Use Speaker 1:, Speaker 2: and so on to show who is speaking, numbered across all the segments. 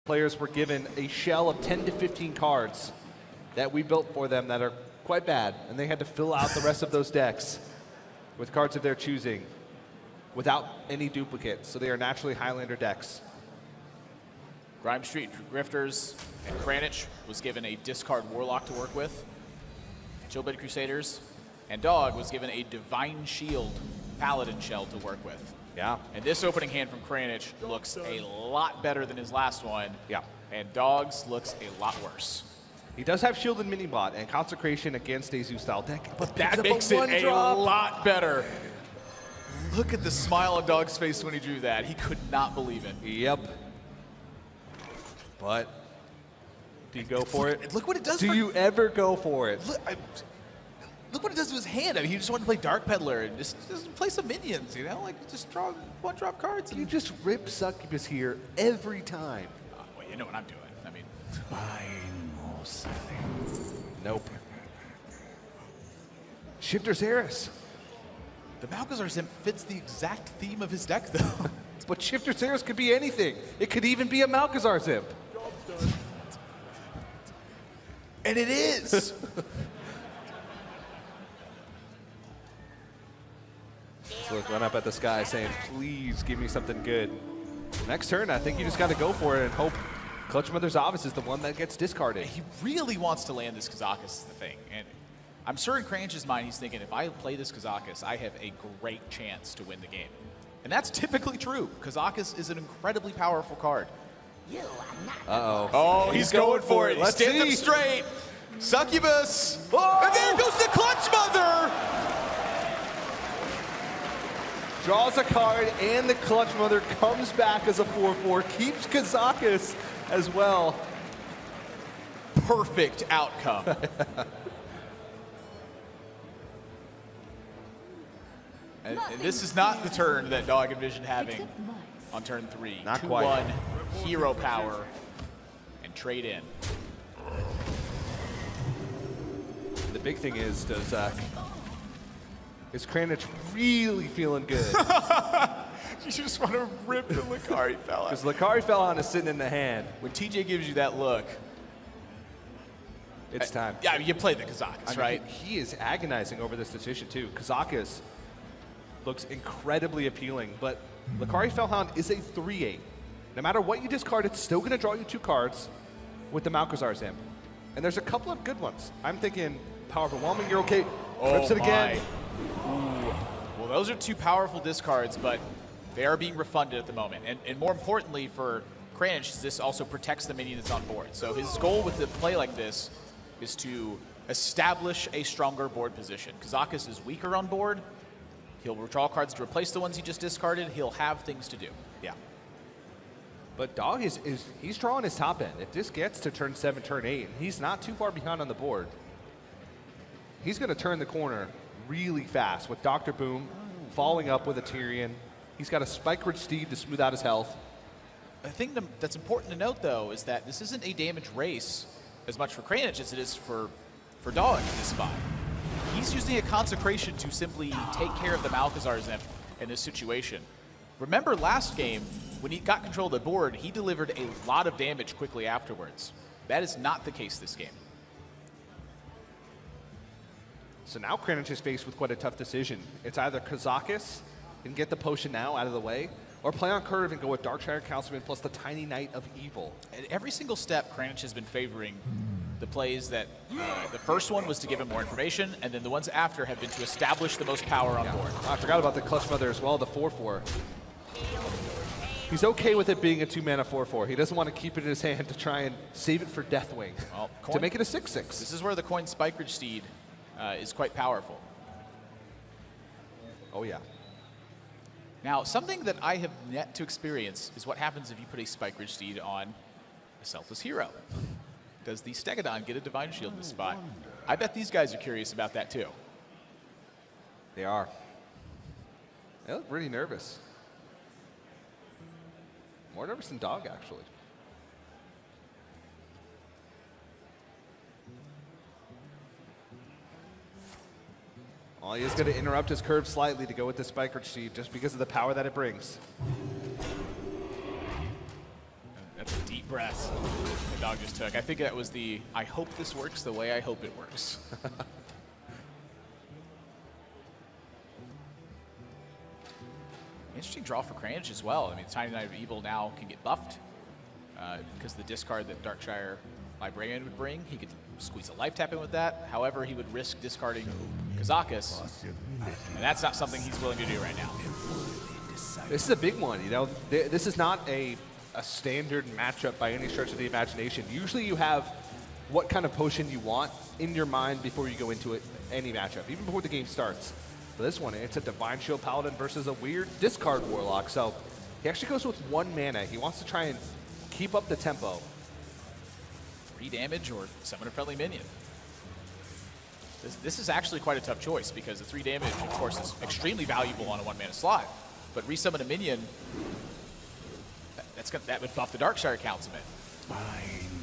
Speaker 1: players were given a shell of 10 to 15 cards that we built for them that are quite bad, and they had to fill out the rest of those decks with cards of their choosing without any duplicates, so they are naturally Highlander decks.
Speaker 2: Grime Street Grifters and Kranich was given a discard Warlock to work with. Chillblade Crusaders and Dog was given a Divine Shield Paladin shell to work with.
Speaker 1: Yeah.
Speaker 2: And this opening hand from Kranich looks a lot better than his last one.
Speaker 1: Yeah.
Speaker 2: And Dog's looks a lot worse.
Speaker 1: He does have Shield and Minibot and Consecration against a Zoo-style deck,
Speaker 2: But that makes it a lot better. Look at the smile on Dog's face when he drew that. He could not believe it.
Speaker 1: Yep. But do you go for it?
Speaker 2: Look what it does.
Speaker 1: Do you ever go for it?
Speaker 2: Look what it does to his hand. I mean, he just wanted to play Dark Peddler and just play some minions, you know? Like, just draw one-drop cards.
Speaker 1: You just rip Succubus here every time.
Speaker 2: Well, you know what I'm doing. I mean,
Speaker 1: nope. Shifter's Eris.
Speaker 2: the Malchezaar Imp fits the exact theme of his deck, though.
Speaker 1: But Shifter's Eris could be anything. It could even be a Malchezaar Imp.
Speaker 2: And it is.
Speaker 1: So let's run up at the sky saying, please give me something good. Next turn, I think you just got to go for it and hope Clutch Mother's Obvious is the one that gets discarded.
Speaker 2: He really wants to land this Kazakus is the thing. And I'm sure in Kranich's mind he's thinking, if I play this Kazakus, I have a great chance to win the game. And that's typically true. Kazakus is an incredibly powerful card.
Speaker 1: Uh-oh.
Speaker 2: Oh, he's going for it.
Speaker 1: Let's
Speaker 2: He stands
Speaker 1: see.
Speaker 2: up straight. Succubus.
Speaker 1: Oh!
Speaker 2: And there goes the Clutch Mother.
Speaker 1: Draws a card, and the Clutch Mother comes back as a 4/4, keeps Kazakus as well.
Speaker 2: Perfect outcome. and this is not the turn that Dog envisioned having on turn 3.
Speaker 1: Not
Speaker 2: 2-1,
Speaker 1: quite.
Speaker 2: hero power, and trade in.
Speaker 1: The big thing is Kranich really feeling good?
Speaker 2: You just want to rip the Lucari fell out.
Speaker 1: Because Lucari fell on is sitting in the hand.
Speaker 2: When TJ gives you that look,
Speaker 1: It's time.
Speaker 2: yeah, you play the Kazakus,
Speaker 1: I mean,
Speaker 2: right?
Speaker 1: He is agonizing over this decision too. Kazakus looks incredibly appealing, but Lucari Fellhound is a 3/8. No matter what you discard, it's still going to draw you 2 cards with the Malchezaar's Imp. And there's a couple of good ones. I'm thinking Power Overwhelming, you're okay. Rips it again.
Speaker 2: Ooh. Well, those are 2 powerful discards, but they are being refunded at the moment. And more importantly for Kranich, this also protects the minion that's on board. So his goal with the play like this is to establish a stronger board position. Kazakus is weaker on board. He'll draw cards to replace the ones he just discarded. He'll have things to do.
Speaker 1: Yeah. But Dog he's drawing his top end. If this gets to turn 7, turn 8, and he's not too far behind on the board, he's going to turn the corner really fast with Dr. Boom following up with a Tyrion. He's got a Spike-Ridge Steed to smooth out his health.
Speaker 2: The thing that's important to note, though, is that this isn't a damage race as much for Kranich as it is for Dog in this spot. He's using a Consecration to simply take care of the Malchezaar's Imp in this situation. Remember last game, when he got control of the board, he delivered a lot of damage quickly afterwards. That is not the case this game.
Speaker 1: So now Kranich is faced with quite a tough decision. It's either Kazakus and get the potion now out of the way, or play on curve and go with Darkshire Councilman plus the Tiny Knight of Evil.
Speaker 2: At every single step, Kranich has been favoring the plays that the first one was to give him more information, and then the ones after have been to establish the most power on board.
Speaker 1: I forgot about the Clutch Mother as well, the 4/4. He's okay with it being a 2-mana 4/4. He doesn't want to keep it in his hand to try and save it for Deathwing,
Speaker 2: Well,
Speaker 1: to make it a 6/6.
Speaker 2: This is where the coin Spike-Ridge Steed is quite powerful.
Speaker 1: Oh yeah.
Speaker 2: Now, something that I have yet to experience is what happens if you put a Spike-Ridge Steed on a Selfless Hero. Does the Stegodon get a Divine Shield in this spot? I bet these guys are curious about that too.
Speaker 1: They are. They look really nervous. More nervous than Dog, actually. Well, he is going to interrupt his curve slightly to go with the Spike-Ridge Steed just because of the power that it brings.
Speaker 2: That's a deep breath the dog just took. I think that was the, I hope this works the way I hope it works. Interesting draw for Kranich as well. I mean, Tiny Knight of Evil now can get buffed because the discard that Darkshire Librarian would bring, he could squeeze a life tap in with that. However, he would risk discarding Kazakus, and that's not something he's willing to do right now.
Speaker 1: This is a big one, you know. This is not a standard matchup by any stretch of the imagination. Usually you have what kind of potion you want in your mind before you go into it, any matchup, even before the game starts. For this one, it's a Divine Shield Paladin versus a weird discard Warlock. So he actually goes with 1 mana. He wants to try and keep up the tempo.
Speaker 2: 3 damage or summon a friendly minion. This is actually quite a tough choice because the 3 damage, of course, is extremely valuable on a 1 mana slot. But resummon a minion, that would buff the Darkshire Councilman.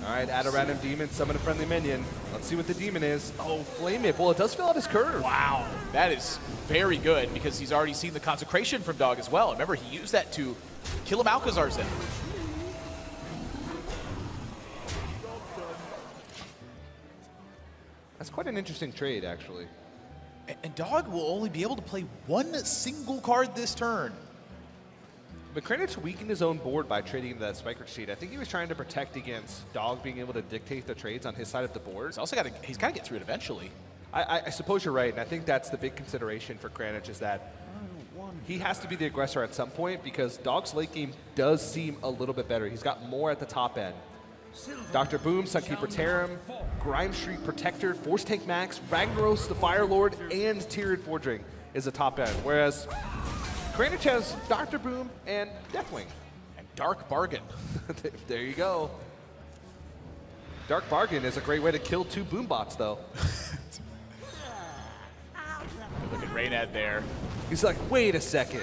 Speaker 1: All right, add a random demon, summon a friendly minion. Let's see what the demon is. Oh, Flame It. Well, it does fill out his curve.
Speaker 2: Wow, that is very good because he's already seen the Consecration from Dog as well. Remember, he used that to kill a Malkazar's in.
Speaker 1: That's quite an interesting trade, actually.
Speaker 2: And Dog will only be able to play 1 single card this turn.
Speaker 1: But Kranich weakened his own board by trading into that Spiker Sheet. I think he was trying to protect against Dog being able to dictate the trades on his side of the board.
Speaker 2: He's got to get through it eventually.
Speaker 1: I suppose you're right, and I think that's the big consideration for Kranich is that he has to be the aggressor at some point because Dog's late game does seem a little bit better. He's got more at the top end. Dr. Boom, Sunkeeper Tarim, Grime Street Protector, Force Tank Max, Ragnaros the Fire Lord, and Tyrion Forging is the top end. Whereas Kranich has Dr. Boom and Deathwing.
Speaker 2: And Dark Bargain.
Speaker 1: There you go. Dark Bargain is a great way to kill 2 boom bots, though.
Speaker 2: Look at Reynad there.
Speaker 1: He's like, wait a second.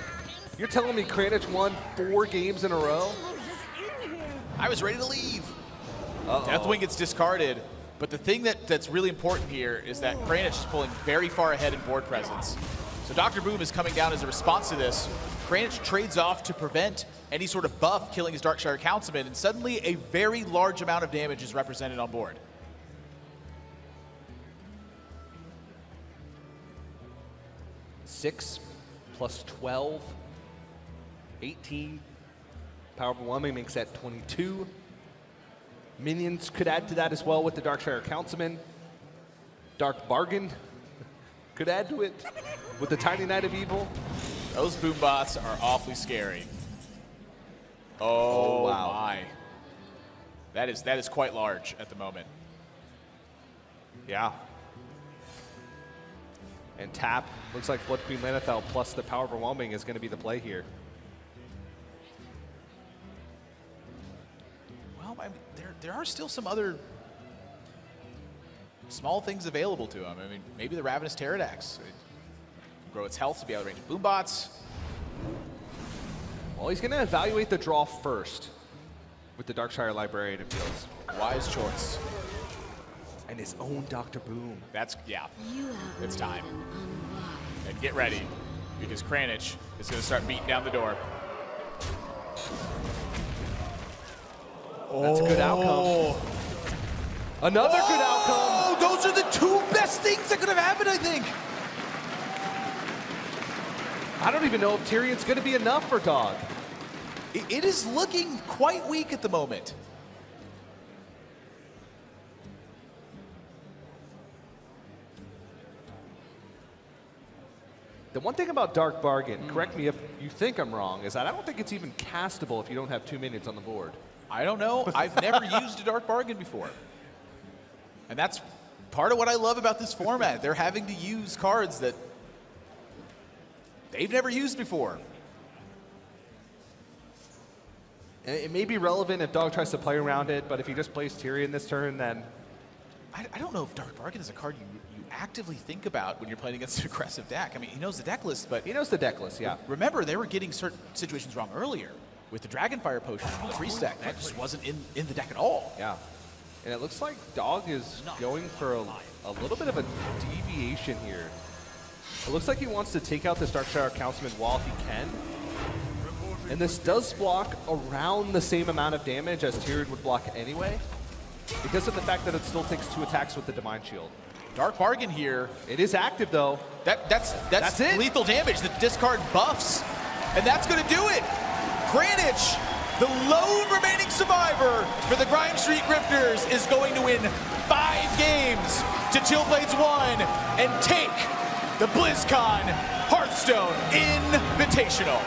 Speaker 1: You're telling me Kranich won 4 games in a row?
Speaker 2: I was ready to leave.
Speaker 1: Uh-oh.
Speaker 2: Deathwing gets discarded, but the thing that's really important here is that Kranich is pulling very far ahead in board presence. So Dr. Boom is coming down as a response to this. Kranich trades off to prevent any sort of buff killing his Darkshire Councilman, and suddenly a very large amount of damage is represented on board.
Speaker 1: Six plus 12, 18. Power Overwhelming makes that 22. Minions could add to that as well with the Darkshire Councilman. Dark Bargain could add to it with the Tiny Knight of Evil.
Speaker 2: Those boom bots are awfully scary. Oh,
Speaker 1: wow.
Speaker 2: My. That is quite large at the moment.
Speaker 1: Yeah. And tap, looks like Blood Queen Lanethel plus the Power Overwhelming is going to be the play here.
Speaker 2: Well, I mean, there are still some other small things available to him. I mean, maybe the Ravenous Pterodax. Grow its health to be able to range boom bots.
Speaker 1: Well, he's going to evaluate the draw first with the Darkshire Librarian, it feels.
Speaker 2: Wise choice.
Speaker 1: And his own Dr. Boom.
Speaker 2: Yeah, it's time. And get ready, because Kranich is going to start beating down the door.
Speaker 1: That's a good outcome. Another good outcome.
Speaker 2: Oh, those are the 2 best things that could have happened, I think.
Speaker 1: I don't even know if Tyrion's going to be enough for Dog.
Speaker 2: It is looking quite weak at the moment.
Speaker 1: The one thing about Dark Bargain, correct me if you think I'm wrong, is that I don't think it's even castable if you don't have 2 minions on the board.
Speaker 2: I don't know. I've never used a Dark Bargain before. And that's part of what I love about this format. They're having to use cards that they've never used before.
Speaker 1: And it may be relevant if Dog tries to play around it, but if he just plays Tyrion this turn, then...
Speaker 2: I don't know if Dark Bargain is a card you actively think about when you're playing against an aggressive deck. I mean, he knows the deck list, but...
Speaker 1: He knows the deck list, yeah.
Speaker 2: Remember, they were getting certain situations wrong earlier with the Dragonfire Potion from the Priest deck. That just wasn't in the deck at all.
Speaker 1: Yeah. And it looks like Dog is going for a little bit of a deviation here. It looks like he wants to take out this Darkshire Councilman while he can. And this does block around the same amount of damage as Tyrion would block anyway, because of the fact that it still takes 2 attacks with the Divine Shield.
Speaker 2: Dark Bargain here.
Speaker 1: It is active though.
Speaker 2: That's
Speaker 1: it.
Speaker 2: lethal damage. The discard buffs. And that's going to do it. Kranich, the lone remaining survivor for the Grime Street Grifters, is going to win 5 games to Chillblades 1 and take the BlizzCon Hearthstone Invitational.